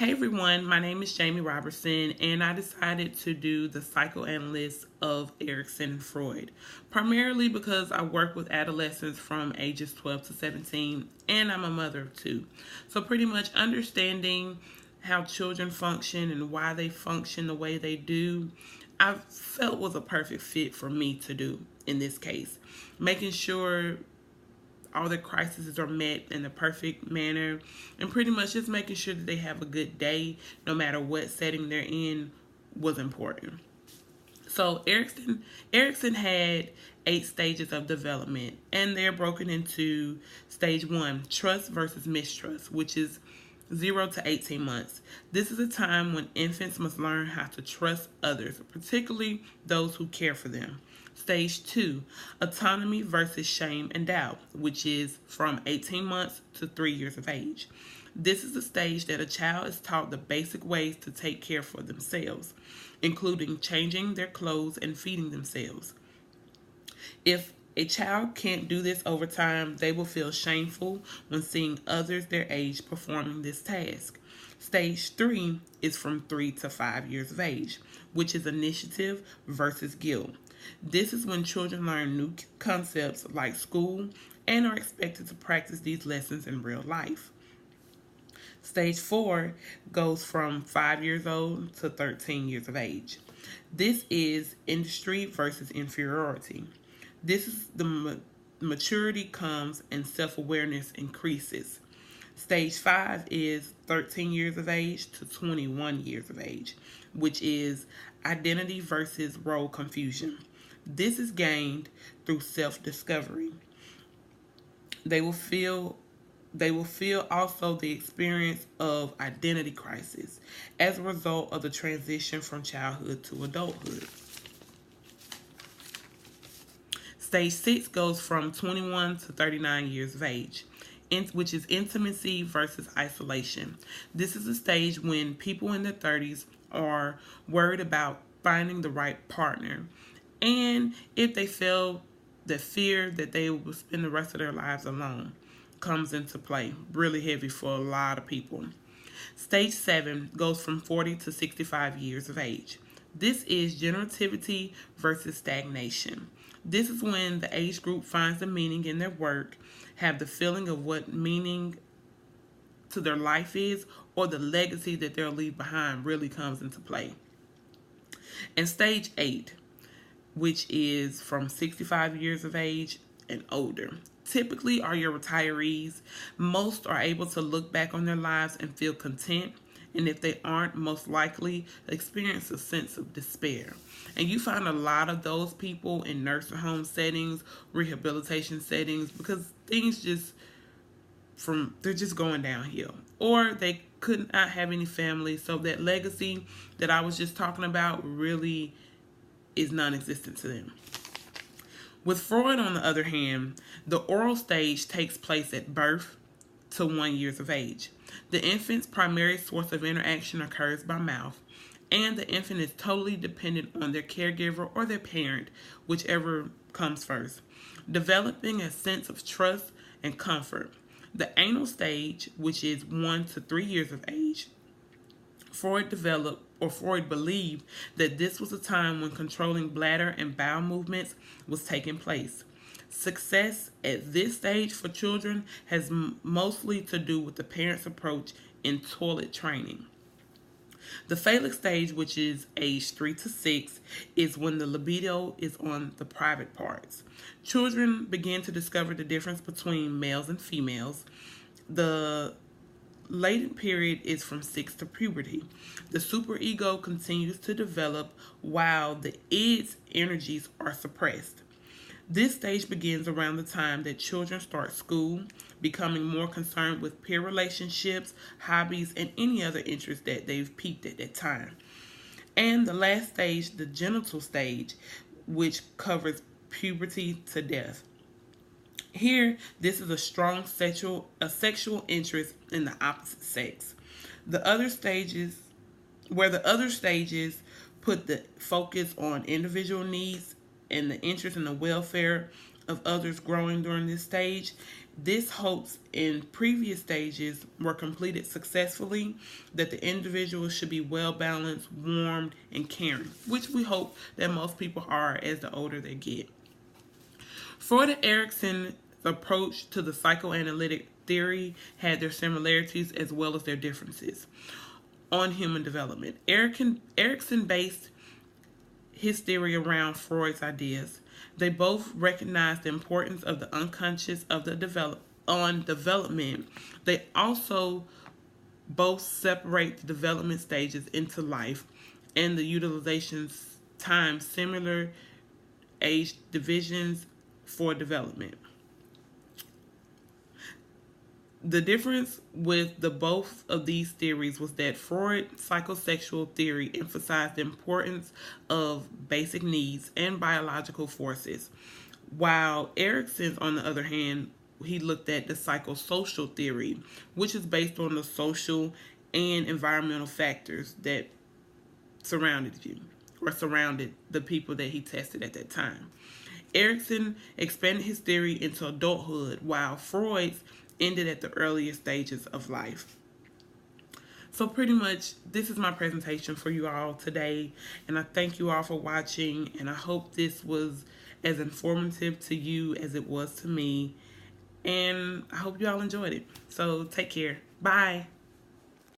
Hey everyone, my name is Jamie Robertson, and I decided to do the psychoanalyst of Erikson and Freud, primarily because I work with adolescents from ages 12 to 17, and I'm a mother of two. So, pretty much understanding how children function and why they function the way they do, I felt was a perfect fit for me to do in this case. Making sure all their crises are met in the perfect manner, and pretty much just making sure that they have a good day no matter what setting they're in was important. So Erikson had 8 stages of development, and they're broken into stage 1, trust versus mistrust, which is 0 to 18 months. This is a time when infants must learn how to trust others, particularly those who care for them. Stage 2, autonomy versus shame and doubt, which is from 18 months to 3 years of age. This is the stage that a child is taught the basic ways to take care for themselves, including changing their clothes and feeding themselves. If a child can't do this over time, they will feel shameful when seeing others their age performing this task. Stage 3 is from 3 to 5 years of age, which is initiative versus guilt. This is when children learn new concepts like school and are expected to practice these lessons in real life. Stage 4 goes from 5 years old to 13 years of age. This is industry versus inferiority. This is the maturity comes and self awareness increases. Stage 5 is 13 years of age to 21 years of age, which is identity versus role confusion. This is gained through self discovery. They will feel they will feel also the experience of identity crisis as a result of the transition from childhood to adulthood. Stage 6 goes from 21 to 39 years of age, which is intimacy versus isolation. This is a stage when people in their 30s are worried about finding the right partner. And if they feel the fear that they will spend the rest of their lives alone comes into play, really heavy for a lot of people. Stage 7 goes from 40 to 65 years of age. This is generativity versus stagnation. This is when the age group finds the meaning in their work, have the feeling of what meaning to their life is, or the legacy that they'll leave behind really comes into play. And stage 8, which is from 65 years of age and older, typically are your retirees. Most are able to look back on their lives and feel content, and if they aren't, most likely experience a sense of despair. And you find a lot of those people in nursing home settings, rehabilitation settings, because things just they're just going downhill, or they could not have any family, so that legacy that I was just talking about really is non-existent to them. With Freud, on the other hand, the oral stage takes place at birth to 1 year of age. The infant's primary source of interaction occurs by mouth, and the infant is totally dependent on their caregiver or their parent, whichever comes first, developing a sense of trust and comfort. The anal stage, which is 1 to 3 years of age, Freud believed that this was a time when controlling bladder and bowel movements was taking place. Success at this stage for children has mostly to do with the parents' approach in toilet training. The phallic stage, which is age 3 to 6, is when the libido is on the private parts. Children begin to discover the difference between males and females. The latent period is from 6 to puberty. The superego continues to develop while the id's energies are suppressed. This stage begins around the time that children start school, becoming more concerned with peer relationships, hobbies, and any other interest that they've piqued at that time. And the last stage, the genital stage, which covers puberty to death. Here, this is a strong sexual interest in the opposite sex. The other stages, where the other stages put the focus on individual needs and the interest in the welfare of others growing during this stage, This hopes in previous stages were completed successfully, that the individual should be well balanced, warmed, and caring, which we hope that most people are as the older they get. Freud and Erikson's approach to the psychoanalytic theory had their similarities as well as their differences on human development. Erikson based his theory around Freud's ideas. They both recognized the importance of the unconscious of the development. They also both separate the development stages into life and the utilization time similar age divisions for development. The difference with the both of these theories was that Freud's psychosexual theory emphasized the importance of basic needs and biological forces, while Erikson's, on the other hand, he looked at the psychosocial theory, which is based on the social and environmental factors that surrounded you or surrounded the people that he tested at that time. Erikson expanded his theory into adulthood, while Freud's ended at the earliest stages of life. So pretty much this is my presentation for you all today, and I thank you all for watching, and I hope this was as informative to you as it was to me, and I hope you all enjoyed it. So take care. Bye.